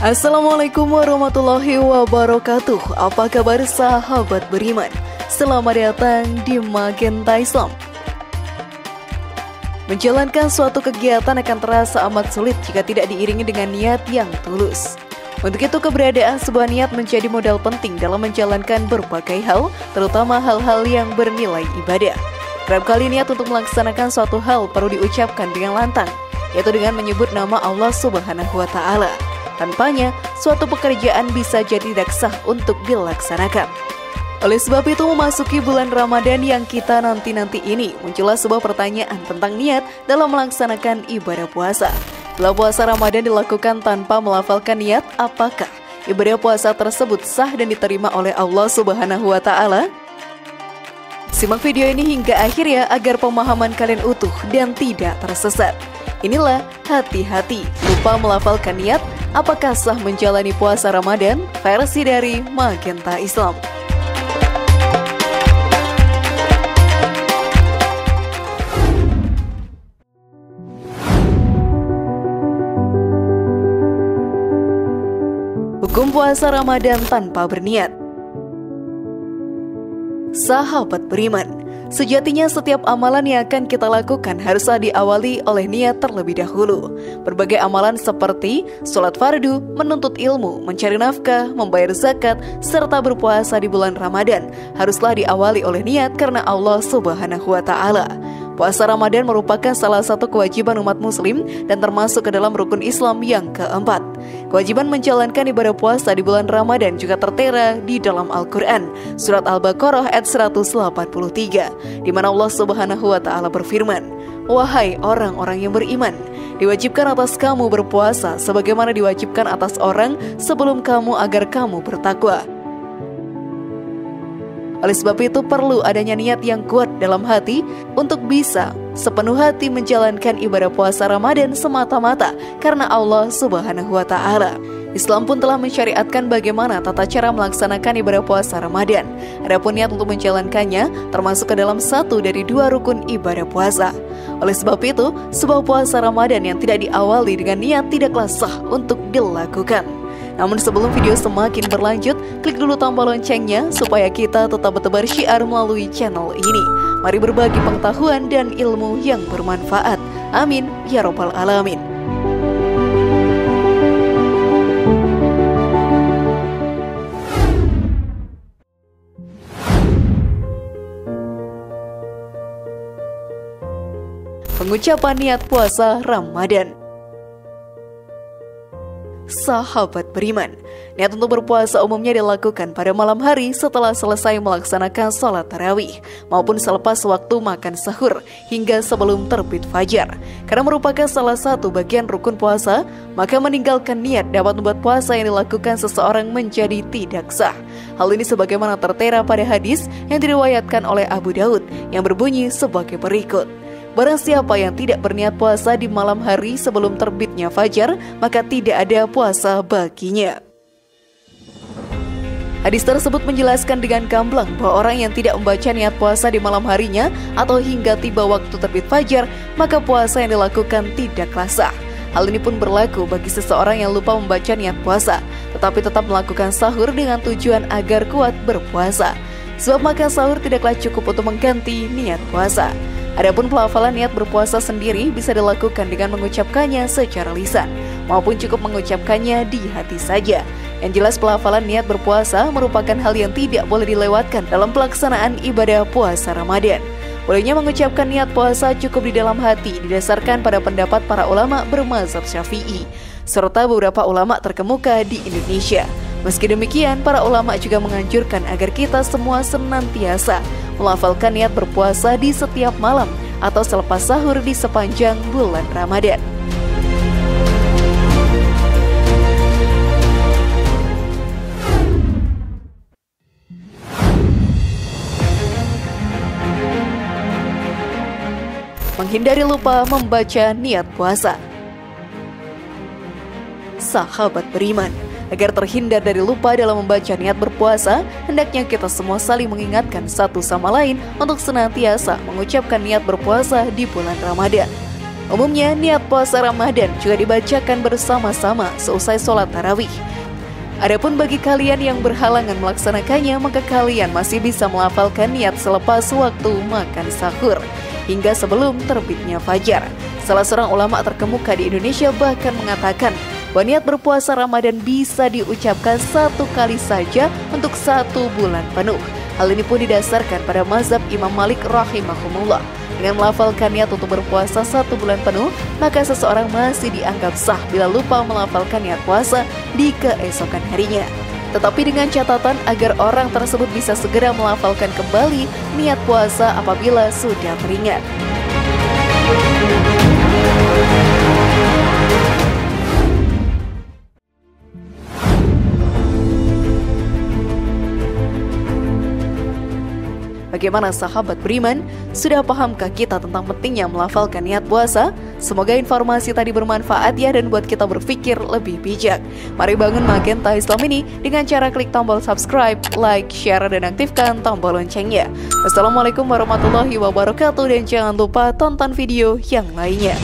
Assalamualaikum warahmatullahi wabarakatuh. Apa kabar sahabat beriman? Selamat datang di Magenta Islam. Menjalankan suatu kegiatan akan terasa amat sulit jika tidak diiringi dengan niat yang tulus. Untuk itu keberadaan sebuah niat menjadi modal penting dalam menjalankan berbagai hal, terutama hal-hal yang bernilai ibadah. Kerap kali niat untuk melaksanakan suatu hal perlu diucapkan dengan lantang, yaitu dengan menyebut nama Allah Subhanahu wa Ta'ala. Tanpanya, suatu pekerjaan bisa jadi tidak sah untuk dilaksanakan. Oleh sebab itu, memasuki bulan Ramadan yang kita nanti-nanti ini, muncullah sebuah pertanyaan tentang niat dalam melaksanakan ibadah puasa. Bila puasa Ramadan dilakukan tanpa melafalkan niat, apakah ibadah puasa tersebut sah dan diterima oleh Allah Subhanahu wa Ta'ala? Simak video ini hingga akhir ya, agar pemahaman kalian utuh dan tidak tersesat. Inilah hati-hati, lupa melafalkan niat, apakah sah menjalani puasa Ramadan? Versi dari Magenta Islam. Hukum puasa Ramadan tanpa berniat. Sahabat beriman, sejatinya setiap amalan yang akan kita lakukan haruslah diawali oleh niat terlebih dahulu. Berbagai amalan seperti sholat fardu, menuntut ilmu, mencari nafkah, membayar zakat, serta berpuasa di bulan Ramadan haruslah diawali oleh niat karena Allah Subhanahu wa Ta'ala. Puasa Ramadan merupakan salah satu kewajiban umat muslim dan termasuk ke dalam rukun Islam yang keempat. Kewajiban menjalankan ibadah puasa di bulan Ramadan juga tertera di dalam Al-Quran, surat Al-Baqarah ayat 183, di mana Allah Subhanahu wa Ta'ala berfirman, "Wahai orang-orang yang beriman, diwajibkan atas kamu berpuasa sebagaimana diwajibkan atas orang sebelum kamu agar kamu bertakwa." Oleh sebab itu perlu adanya niat yang kuat dalam hati untuk bisa sepenuh hati menjalankan ibadah puasa Ramadan semata-mata karena Allah Subhanahu wa Ta'ala. Islam pun telah mensyariatkan bagaimana tata cara melaksanakan ibadah puasa Ramadan. Adapun niat untuk menjalankannya termasuk ke dalam satu dari dua rukun ibadah puasa. Oleh sebab itu, sebuah puasa Ramadan yang tidak diawali dengan niat tidaklah sah untuk dilakukan. Namun sebelum video semakin berlanjut, klik dulu tombol loncengnya supaya kita tetap bertebar syiar melalui channel ini. Mari berbagi pengetahuan dan ilmu yang bermanfaat. Amin ya Rabbal Alamin. Pengucapan niat puasa Ramadan. Sahabat beriman, niat untuk berpuasa umumnya dilakukan pada malam hari setelah selesai melaksanakan sholat tarawih maupun selepas waktu makan sahur hingga sebelum terbit fajar. Karena merupakan salah satu bagian rukun puasa, maka meninggalkan niat dapat membuat puasa yang dilakukan seseorang menjadi tidak sah. Hal ini sebagaimana tertera pada hadis yang diriwayatkan oleh Abu Daud yang berbunyi sebagai berikut. Barang siapa yang tidak berniat puasa di malam hari sebelum terbitnya fajar, maka tidak ada puasa baginya. Hadis tersebut menjelaskan dengan gamblang bahwa orang yang tidak membaca niat puasa di malam harinya atau hingga tiba waktu terbit fajar, maka puasa yang dilakukan tidaklah sah. Hal ini pun berlaku bagi seseorang yang lupa membaca niat puasa, tetapi tetap melakukan sahur dengan tujuan agar kuat berpuasa. Sebab makan sahur tidaklah cukup untuk mengganti niat puasa. Adapun pelafalan niat berpuasa sendiri bisa dilakukan dengan mengucapkannya secara lisan, maupun cukup mengucapkannya di hati saja. Yang jelas pelafalan niat berpuasa merupakan hal yang tidak boleh dilewatkan dalam pelaksanaan ibadah puasa Ramadan. Bolehnya mengucapkan niat puasa cukup di dalam hati didasarkan pada pendapat para ulama bermazhab Syafi'i, serta beberapa ulama terkemuka di Indonesia. Meski demikian, para ulama juga menganjurkan agar kita semua senantiasa melafalkan niat berpuasa di setiap malam atau selepas sahur di sepanjang bulan Ramadan. Menghindari lupa membaca niat puasa. Sahabat beriman, agar terhindar dari lupa dalam membaca niat berpuasa, hendaknya kita semua saling mengingatkan satu sama lain untuk senantiasa mengucapkan niat berpuasa di bulan Ramadan. Umumnya, niat puasa Ramadan juga dibacakan bersama-sama seusai sholat tarawih. Adapun bagi kalian yang berhalangan melaksanakannya, maka kalian masih bisa melafalkan niat selepas waktu makan sahur hingga sebelum terbitnya fajar. Salah seorang ulama terkemuka di Indonesia bahkan mengatakan bahwa niat berpuasa Ramadan bisa diucapkan 1 kali saja untuk 1 bulan penuh. Hal ini pun didasarkan pada mazhab Imam Malik rahimahumullah. Dengan melafalkan niat untuk berpuasa 1 bulan penuh, maka seseorang masih dianggap sah bila lupa melafalkan niat puasa di keesokan harinya. Tetapi dengan catatan agar orang tersebut bisa segera melafalkan kembali niat puasa apabila sudah teringat. Bagaimana sahabat beriman? Sudah pahamkah kita tentang pentingnya melafalkan niat puasa? Semoga informasi tadi bermanfaat ya dan buat kita berpikir lebih bijak. Mari bangun Magenta Islam ini dengan cara klik tombol subscribe, like, share, dan aktifkan tombol loncengnya. Wassalamualaikum warahmatullahi wabarakatuh dan jangan lupa tonton video yang lainnya.